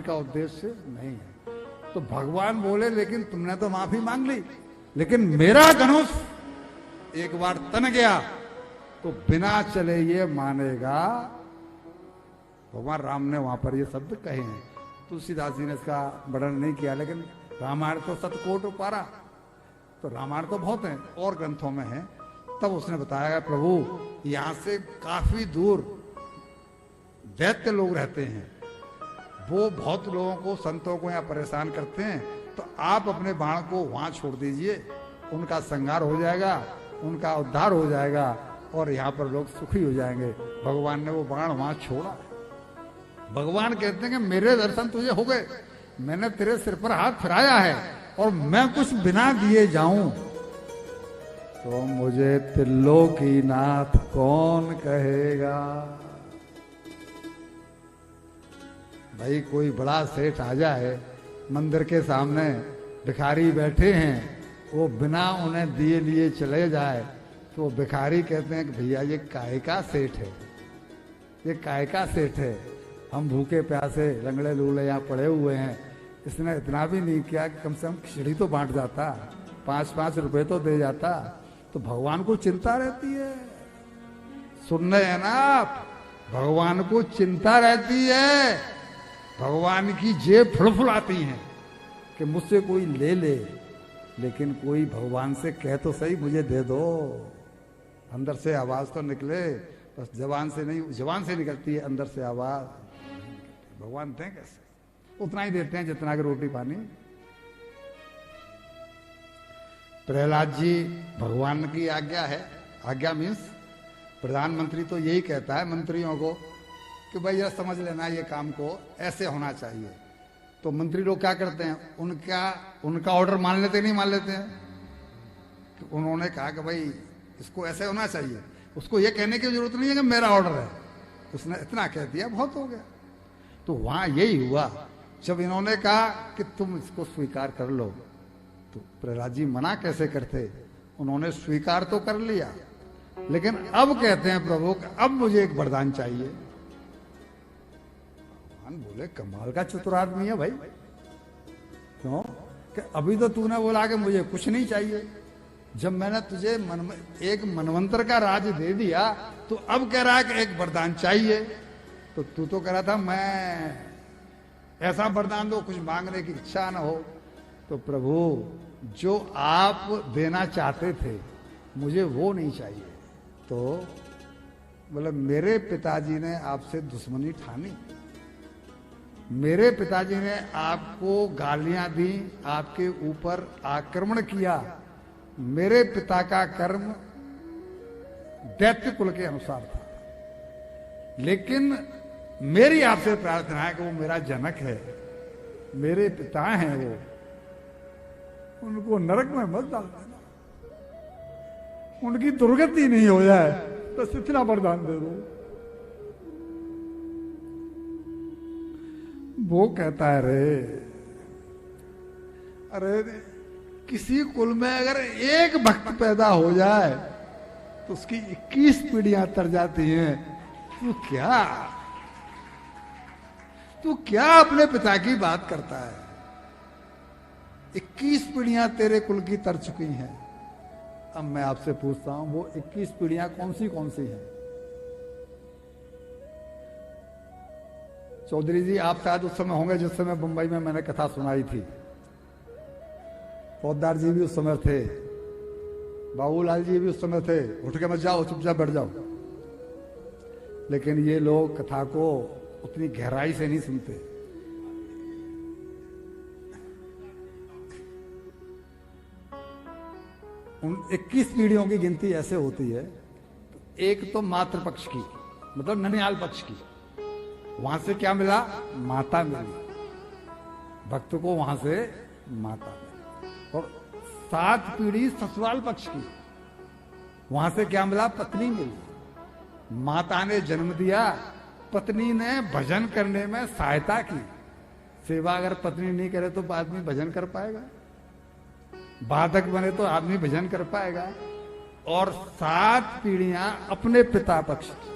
का उद्देश्य नहीं है। तो भगवान बोले लेकिन तुमने तो माफी मांग ली, लेकिन मेरा धनुष एक बार तन गया तो बिना चले ये मानेगा। भगवान राम ने वहां पर ये शब्द कहे हैं। तुलसीदास जी ने इसका वर्णन नहीं किया, लेकिन रामायण तो सतकोट पारा, तो रामायण तो बहुत है और ग्रंथों में है। तब उसने बताया प्रभु यहां से काफी दूर दैत्य लोग रहते हैं, वो बहुत लोगों को संतों को यहाँ परेशान करते हैं, तो आप अपने बाण को वहां छोड़ दीजिए, उनका संहार हो जाएगा, उनका उद्धार हो जाएगा और यहाँ पर लोग सुखी हो जाएंगे। भगवान ने वो बाण वहां छोड़ा। भगवान कहते हैं कि मेरे दर्शन तुझे हो गए, मैंने तेरे सिर पर हाथ फिराया है और मैं कुछ बिना दिए जाऊं तो मुझे त्रिलोकीनाथ कौन कहेगा। भाई कोई बड़ा सेठ आ जाए, मंदिर के सामने भिखारी बैठे हैं, वो बिना उन्हें दिए लिए चले जाए तो वो भिखारी कहते हैं कि भैया ये काय का सेठ है, ये काय का सेठ है, हम भूखे प्यासे लंगड़े लूले यहाँ पड़े हुए हैं, इसने इतना भी नहीं किया कि कम से कम खिचड़ी तो बांट जाता, 5-5 रुपए तो दे जाता। तो भगवान को चिंता रहती है, सुन रहे हैं ना आप, भगवान को चिंता रहती है, भगवान की जेब फुलफुलाती हैं कि मुझसे कोई ले ले, लेकिन कोई भगवान से कह तो सही मुझे दे दो, अंदर से आवाज तो निकले, बस जबान से नहीं, जबान से निकलती है, अंदर से आवाज। भगवान दें कैसे, उतना ही देते हैं जितना कि रोटी पानी। प्रहलाद जी भगवान की आज्ञा है, आज्ञा मीन्स प्रधानमंत्री तो यही कहता है मंत्रियों को कि भाई जरा समझ लेना ये काम को ऐसे होना चाहिए। तो मंत्री लोग क्या करते हैं, उनका ऑर्डर मान लेते नहीं मान लेते हैं। तो उन्होंने कहा कि भाई इसको ऐसे होना चाहिए, उसको ये कहने की जरूरत नहीं है कि मेरा ऑर्डर है, उसने इतना कह दिया बहुत हो गया। तो वहां यही हुआ, जब इन्होंने कहा कि तुम इसको स्वीकार कर लो, तो प्रहलाद जी मना कैसे करते, उन्होंने स्वीकार तो कर लिया, लेकिन अब कहते हैं प्रभु अब मुझे एक वरदान चाहिए। भगवान बोले कमाल का चतुर आदमी है भाई, क्यों कि अभी तो तूने बोला कि मुझे कुछ नहीं चाहिए, जब मैंने तुझे एक मनवंतर का राज दे दिया तो अब कह रहा है कि एक वरदान चाहिए। तो तू तो कह रहा था मैं ऐसा वरदान दो कुछ मांगने की इच्छा ना हो। तो प्रभु जो आप देना चाहते थे मुझे वो नहीं चाहिए। तो बोले मेरे पिताजी ने आपसे दुश्मनी ठानी, मेरे पिताजी ने आपको गालियां दी, आपके ऊपर आक्रमण किया, मेरे पिता का कर्म दैत्य कुल के अनुसार था, लेकिन मेरी आपसे प्रार्थना है कि वो मेरा जनक है, मेरे पिता हैं वो, उनको नरक में मत डाल देना, उनकी दुर्गति नहीं हो जाए, बस इतना वरदान दे दो। वो कहता है अरे किसी कुल में अगर एक भक्त पैदा हो जाए तो उसकी 21 पीढ़ियां तर जाती हैं। तू क्या अपने पिता की बात करता है, 21 पीढ़ियां तेरे कुल की तर चुकी हैं। अब मैं आपसे पूछता हूं वो 21 पीढ़ियां कौन सी हैं? चौधरी जी आप शायद उस समय होंगे जिस समय मुंबई में मैंने कथा सुनाई थी, फौजदार जी भी उस समय थे, बाबूलाल जी भी उस समय थे। उठ के मत जाओ, चुपचाप बैठ जाओ। लेकिन ये लोग कथा को उतनी गहराई से नहीं सुनते। उन 21 पीढ़ियों की गिनती ऐसे होती है, एक तो मातृ पक्ष की, मतलब ननिहाल पक्ष की, वहां से क्या मिला, माता मिली, भक्त को वहां से माता मिली। और 7 पीढ़ी ससुराल पक्ष की, वहां से क्या मिला, पत्नी मिली। माता ने जन्म दिया, पत्नी ने भजन करने में सहायता की। सेवा अगर पत्नी नहीं करे तो आदमी भजन कर पाएगा, बाधक बने तो आदमी भजन कर पाएगा। और 7 पीढ़ियां अपने पिता पक्ष की,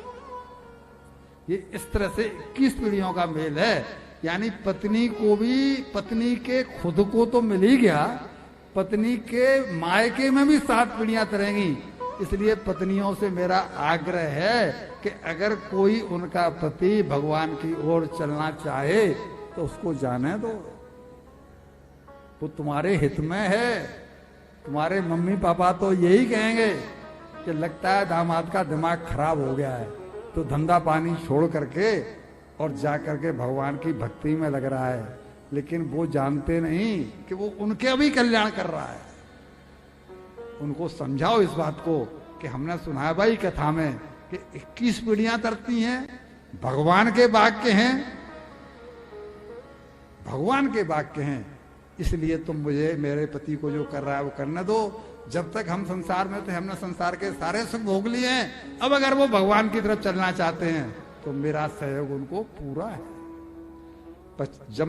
ये इस तरह से 21 पीढ़ियों का मेल है यानी पत्नी को भी, पत्नी के खुद को तो मिल ही गया, पत्नी के मायके में भी 7 पीढ़ियां तरेंगी। इसलिए पत्नियों से मेरा आग्रह है कि अगर कोई उनका पति भगवान की ओर चलना चाहे तो उसको जाने दो, वो तुम्हारे हित में है। तुम्हारे मम्मी पापा तो यही कहेंगे कि लगता है दामाद का दिमाग खराब हो गया है, तो धंधा पानी छोड़ करके और जा करके भगवान की भक्ति में लग रहा है। लेकिन वो जानते नहीं कि वो उनके भी कल्याण कर रहा है। उनको समझाओ इस बात को कि हमने सुना है भाई कथा में कि 21 पीढ़ियां तरती हैं, भगवान के वाक्य हैं, भगवान के वाक्य हैं। इसलिए तुम मुझे, मेरे पति को जो कर रहा है वो करने दो। जब तक हम संसार में थे हमने संसार के सारे सुख भोग लिए हैं। अब अगर वो भगवान की तरफ चलना चाहते हैं तो मेरा सहयोग उनको पूरा है। जब